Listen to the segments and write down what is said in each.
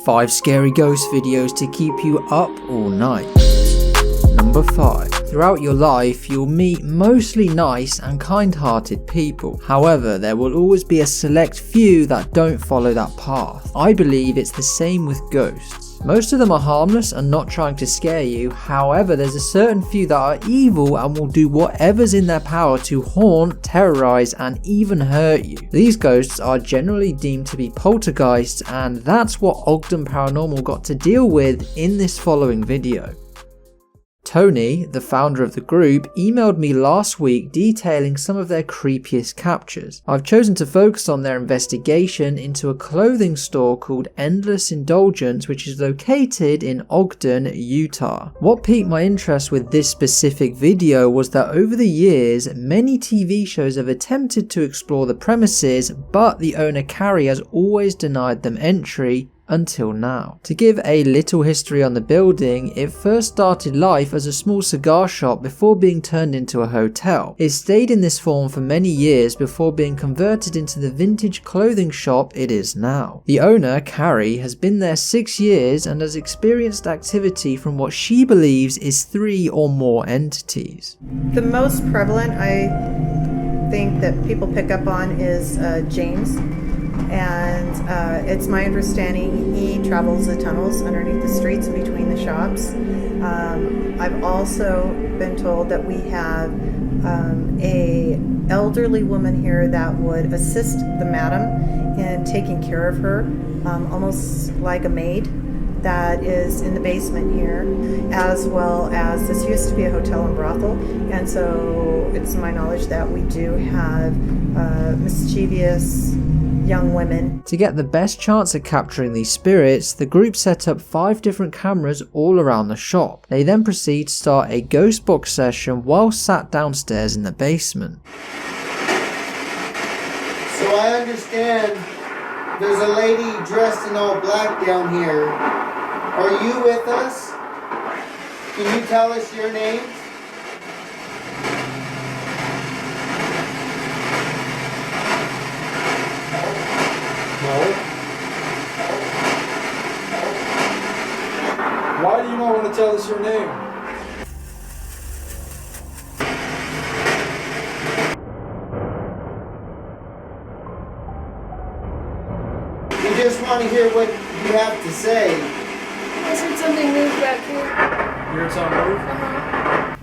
5 scary ghost videos to keep you up all night. Number 5. Throughout your life, you'll meet mostly nice and kind-hearted people. However, there will always be a select few that don't follow that path. I believe it's the same with ghosts. Most of them are harmless and not trying to scare you. However, there's a certain few that are evil and will do whatever's in their power to haunt, terrorize, and even hurt you. These ghosts are generally deemed to be poltergeists, and that's what Ogden Paranormal got to deal with in this following video. Tony, the founder of the group, emailed me last week detailing some of their creepiest captures. I've chosen to focus on their investigation into a clothing store called Indulgence, which is located in Ogden, Utah. What piqued my interest with this specific video was that over the years, many TV shows have attempted to explore the premises, but the owner Carrie has always denied them entry until now. To give a little history on the building, it first started life as a small cigar shop before being turned into a hotel. It stayed in this form for many years before being converted into the vintage clothing shop it is now. The owner, Carrie, has been there 6 years and has experienced activity from what she believes is 3 or more entities. The most prevalent, I think, that people pick up on is James. And it's my understanding he travels the tunnels underneath the streets and between the shops. I've also been told that we have a elderly woman here that would assist the madam in taking care of her, almost like a maid that is in the basement here, as well as this used to be a hotel and brothel, and so it's my knowledge that we do have mischievous young women. To get the best chance at capturing these spirits, the group set up 5 different cameras all around the shop. They then proceed to start a ghost box session while sat downstairs in the basement. So I understand there's a lady dressed in all black down here. Are you with us? Can you tell us your name? Why do you not want to tell us your name? We just want to hear what you have to say. I heard something move back here. You heard something move? Uh-huh.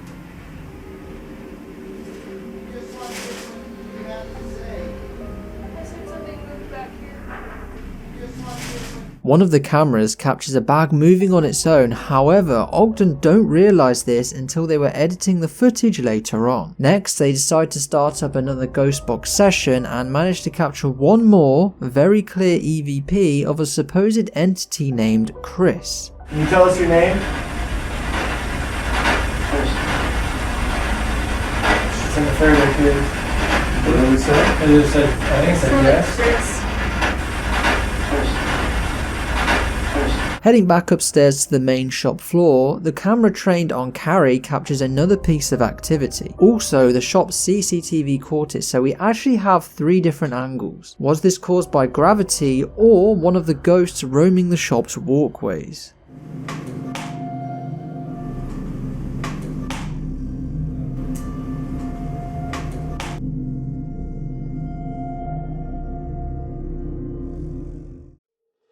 We just want to hear what you have to say. I heard something move back here. We just want to hear what One of the cameras captures a bag moving on its own. However, Ogden don't realise this until they were editing the footage later on. Next, they decide to start up another ghost box session and manage to capture one more, very clear EVP of a supposed entity named Chris. Can you tell us your name? It's in the third right here. What did it say? It said, I think it said yes. Heading back upstairs to the main shop floor, the camera trained on Carrie captures another piece of activity. Also, the shop's CCTV caught it, so we actually have 3 different angles. Was this caused by gravity or one of the ghosts roaming the shop's walkways?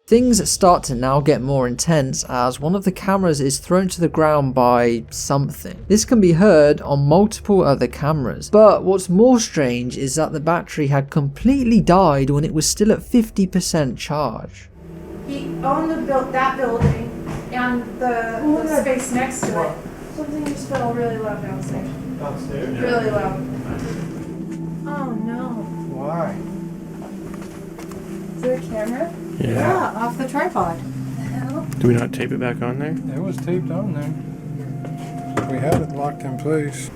Things start to now get more intense as one of the cameras is thrown to the ground by something. This can be heard on multiple other cameras, but what's more strange is that the battery had completely died when it was still at 50% charge. He owned that building and the space next to it. Something just fell really loud downstairs. Downstairs? Really loud. Oh no. Why? Is there a camera? Yeah, off the tripod. What the hell? Do we not tape it back on there? It was taped on there. We had it locked in place.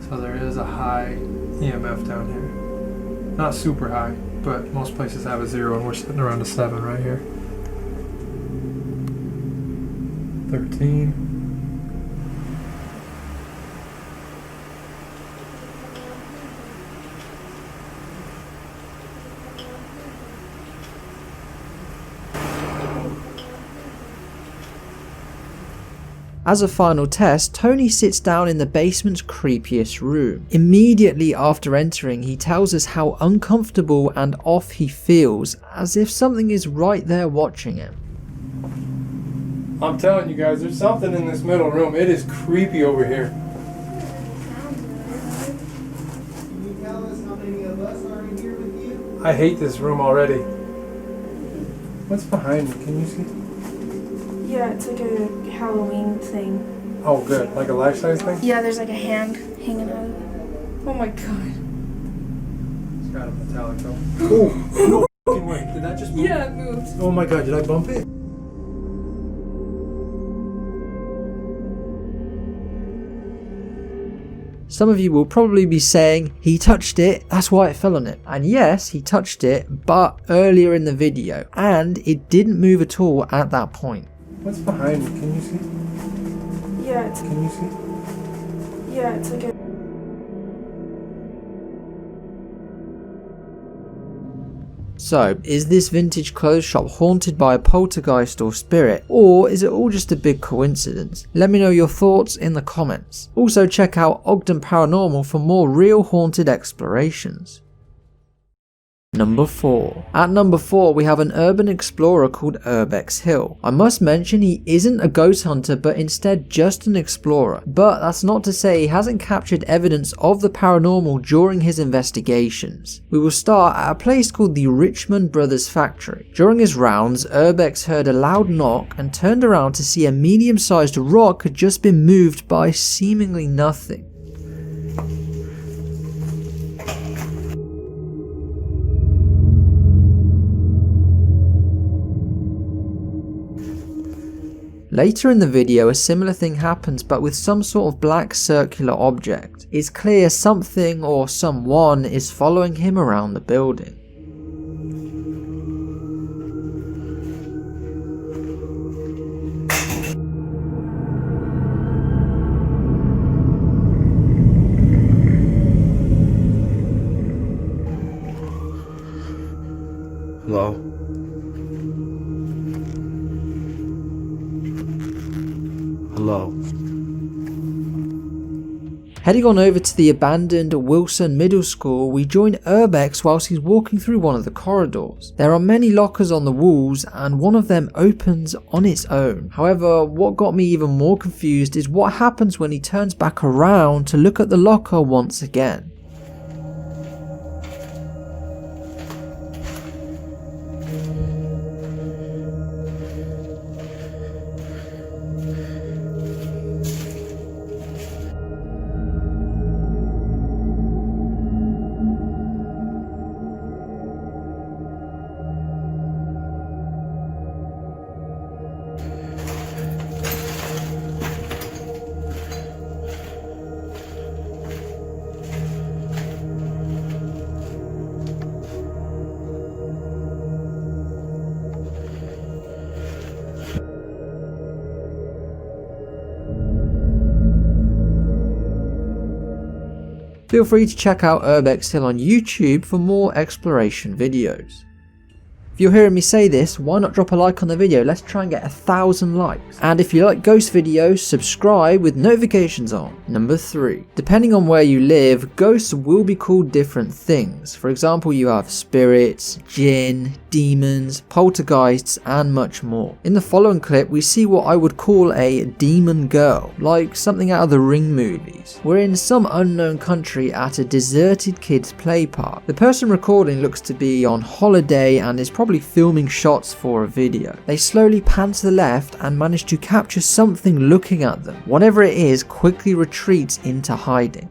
So there is a high EMF down here. Not super high, but most places have a 0 and we're sitting around a 7 right here. 13. As a final test, Tony sits down in the basement's creepiest room. Immediately after entering, he tells us how uncomfortable and off he feels, as if something is right there watching him. I'm telling you guys, there's something in this middle room. It is creepy over here. Can you tell us how many of us are in here with you? I hate this room already. What's behind me? Can you see? Yeah, it's like a Halloween thing. Oh, good. Like a life-size thing? Yeah, there's like a hand hanging out of it. Oh my god. It's got a metallic though. Oh, no fucking way. Did that just move? Yeah, it moved. Oh my god, did I bump it? Some of you will probably be saying, he touched it, that's why it fell on it. And yes, he touched it, but earlier in the video, and it didn't move at all at that point. What's behind me? Can you see? Yeah, it's Can you see? yeah, it's like a So, is this vintage clothes shop haunted by a poltergeist or spirit, or is it all just a big coincidence? Let me know your thoughts in the comments. Also check out Ogden Paranormal for more real haunted explorations. Number 4. At number 4 we have an urban explorer called Urbex Hill. I must mention he isn't a ghost hunter but instead just an explorer, but that's not to say he hasn't captured evidence of the paranormal during his investigations. We will start at a place called the Richmond Brothers Factory. During his rounds, Urbex heard a loud knock and turned around to see a medium-sized rock had just been moved by seemingly nothing. Later in the video a similar thing happens but with some sort of black circular object. It's clear something or someone is following him around the building. Hello? Hello. Heading on over to the abandoned Wilson Middle School, we join Urbex whilst he's walking through one of the corridors. There are many lockers on the walls and one of them opens on its own. However, what got me even more confused is what happens when he turns back around to look at the locker once again. Feel free to check out Urbex Hill on YouTube for more exploration videos. If you're hearing me say this, why not drop a like on the video? Let's try and get 1,000 likes. And if you like ghost videos, subscribe with notifications on. Number 3. Depending on where you live, ghosts will be called different things. For example, you have spirits, jinn, demons, poltergeists, and much more. In the following clip, we see what I would call a demon girl, like something out of the Ring movies. We're in some unknown country at a deserted kids play park. The person recording looks to be on holiday and is probably filming shots for a video. They slowly pan to the left and manage to capture something looking at them. Whatever it is quickly retreats into hiding.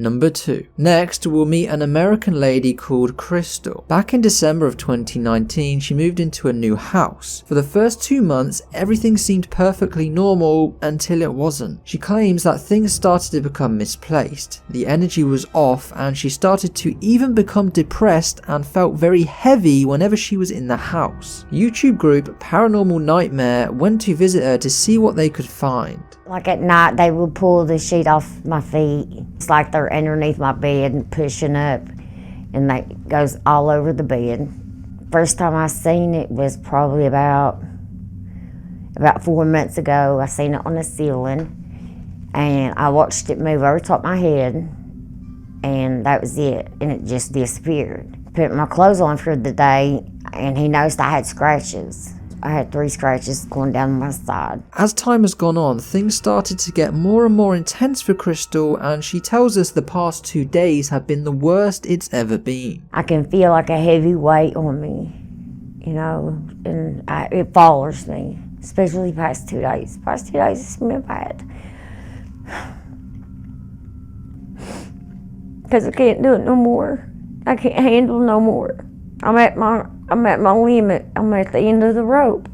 Number 2. Next, we'll meet an American lady called Crystal. Back in December of 2019, she moved into a new house. For the first 2 months, everything seemed perfectly normal until it wasn't. She claims that things started to become misplaced. The energy was off and she started to even become depressed and felt very heavy whenever she was in the house. YouTube group Paranormal Nightmare went to visit her to see what they could find. Like at night, they would pull the sheet off my feet. It's like they're underneath my bed and pushing up, and that goes all over the bed. First time I seen it was probably about 4 months ago. I seen it on the ceiling, and I watched it move over top my head, and that was it, and it just disappeared. Put my clothes on for the day, and he noticed I had scratches. I had 3 scratches going down my side. As time has gone on, things started to get more and more intense for Crystal, and she tells us the past 2 days have been the worst it's ever been. I can feel like a heavy weight on me, you know, and it bothers me, especially the past 2 days. Past 2 days, it's been bad. Because I can't do it no more. I can't handle no more. I'm at my limit. I'm at the end of the rope.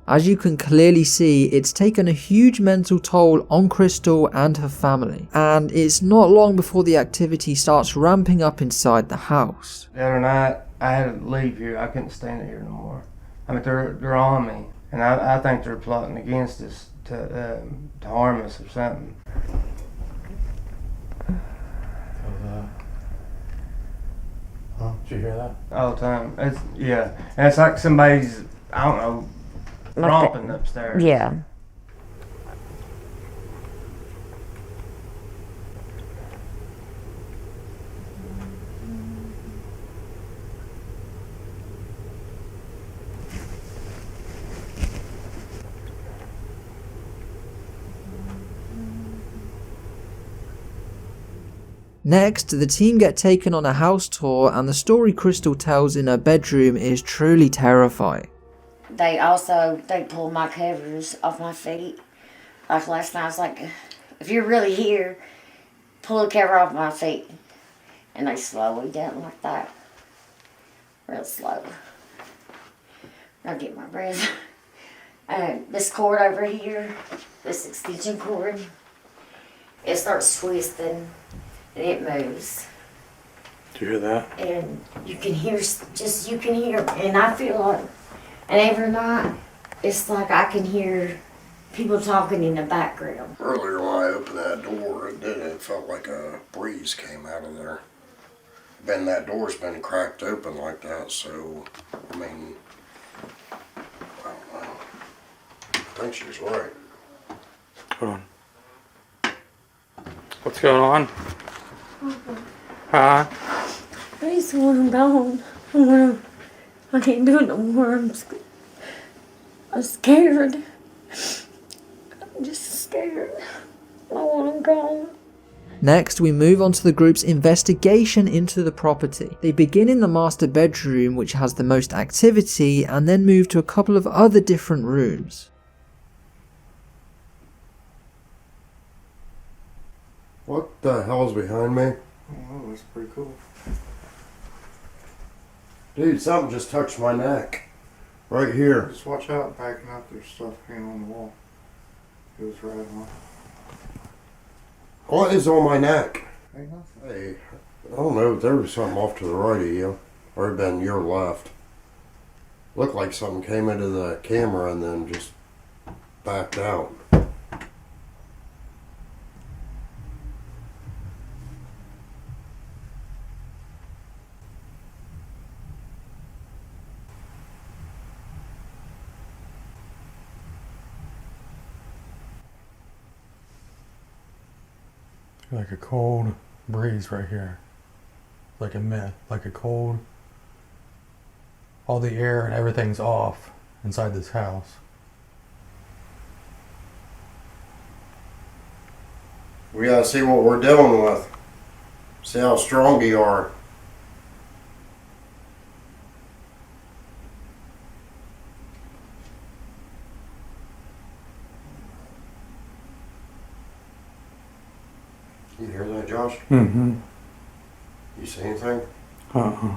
As you can clearly see, it's taken a huge mental toll on Crystal and her family, and it's not long before the activity starts ramping up inside the house. The other night, I had to leave here. I couldn't stand it here no more. I mean, they're on me, and I think they're plotting against us to harm us or something. Huh? Did you hear that? All the time. And it's like somebody's, I don't know, romping upstairs. Yeah. Next, the team get taken on a house tour, and the story Crystal tells in her bedroom is truly terrifying. They pulled my covers off my feet. Like last night, I was like, if you're really here, pull the cover off my feet. And they slowly did it like that. Real slow. I'll get my breath. This cord over here, this extension cord, it starts twisting and it moves. Did you hear that? And you can hear, and I feel like, and every night, it's like I can hear people talking in the background. Earlier when I opened that door, it felt like a breeze came out of there. Then that door's been cracked open like that, so, I mean, I don't know. I think she's right. Hold on. What's going on? Huh? I just want them gone. I can't do it no more. I'm scared. I'm just scared. I want them gone. Next, we move on to the group's investigation into the property. They begin in the master bedroom, which has the most activity, and then move to a couple of other different rooms. What the hell's behind me? Oh, that's pretty cool. Dude, something just touched my neck. Right here. Just watch out backing up. There's stuff hanging on the wall. It was right on. What is on my neck? Ain't nothing. Hey, I don't know if there was something off to the right of you. Or it'd been your left. Looked like something came into the camera and then just backed out. Like a cold breeze right here. Like a cold. All the air and everything's off inside this house. We gotta see what we're dealing with. See how strong you are. You hear that, Josh? Mm-hmm. You see anything? Uh-uh.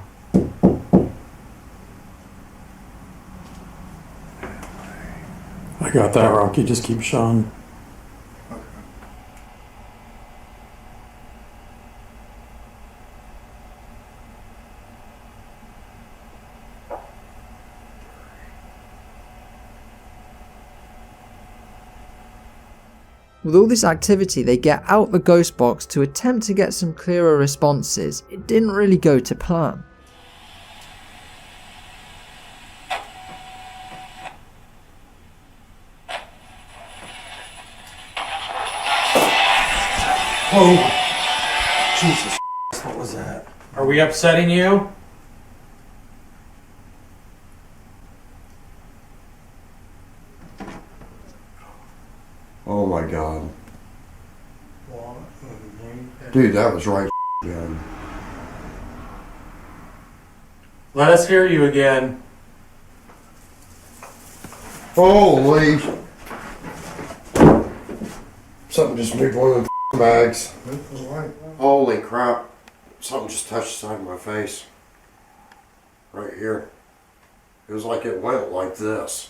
I got that, Rocky. Just keep showing. With all this activity, they get out the ghost box to attempt to get some clearer responses. It didn't really go to plan. Oh, Jesus, what was that? Are we upsetting you? Oh my God. Dude, that was right good. Let us hear you again. Holy. Something just moved one of the bags. Holy crap. Something just touched the side of my face. Right here. It was like it went like this.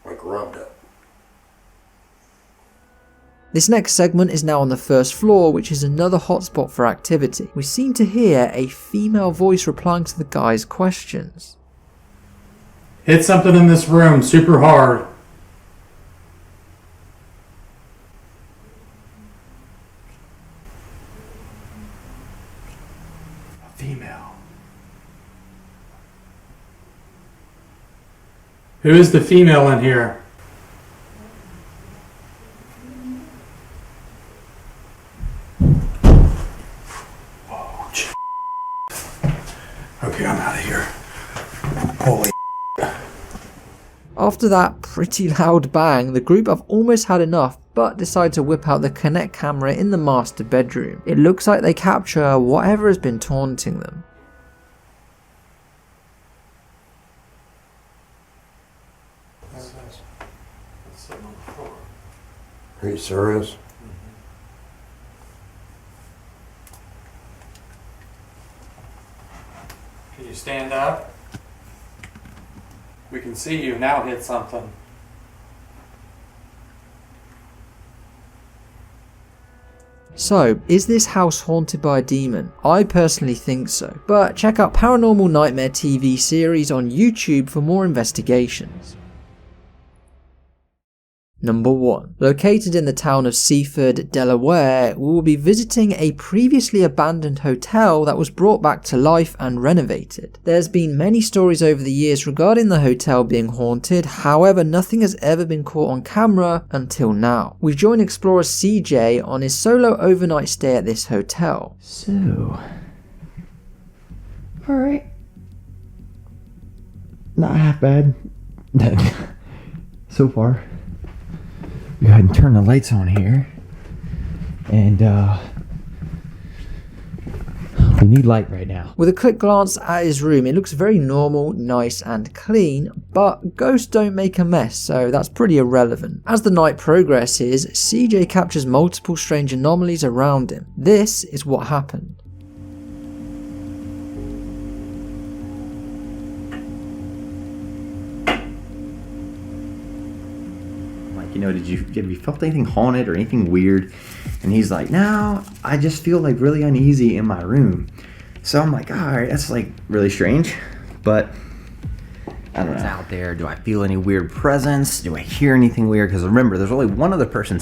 Like rubbed it. This next segment is now on the first floor, which is another hotspot for activity. We seem to hear a female voice replying to the guy's questions. Hit something in this room super hard. A female. Who is the female in here? Okay, I'm out of here. Holy. After that pretty loud bang, the group have almost had enough but decide to whip out the Kinect camera in the master bedroom. It looks like they capture whatever has been taunting them. Are you serious? Can you stand up? We can see you. Now hit something. So, is this house haunted by a demon? I personally think so, but check out Paranormal Nightmare TV series on YouTube for more investigations. Number 1. Located in the town of Seaford, Delaware, we will be visiting a previously abandoned hotel that was brought back to life and renovated. There's been many stories over the years regarding the hotel being haunted, however nothing has ever been caught on camera until now. We join explorer CJ on his solo overnight stay at this hotel. So, alright. Not half bad. So far. Go ahead and turn the lights on here. And we need light right now. With a quick glance at his room, it looks very normal, nice and clean, but ghosts don't make a mess, so that's pretty irrelevant. As the night progresses, CJ captures multiple strange anomalies around him. This is what happened. You know, have you felt anything haunted or anything weird? And he's like, no, I just feel like really uneasy in my room. So I'm like, all right, that's like really strange, but I don't know. It's out there. Do I feel any weird presence? Do I hear anything weird? Because remember, there's only one other person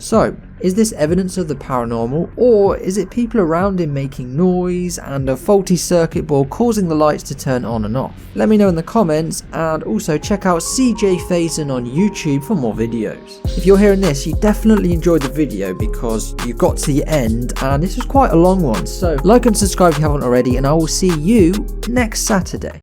So, Is this evidence of the paranormal, or is it people around him making noise and a faulty circuit board causing the lights to turn on and off? Let me know in the comments, and also check out CJ Faison on YouTube for more videos. If you're hearing this, you definitely enjoyed the video because you got to the end and this was quite a long one, so like and subscribe if you haven't already, and I will see you next Saturday.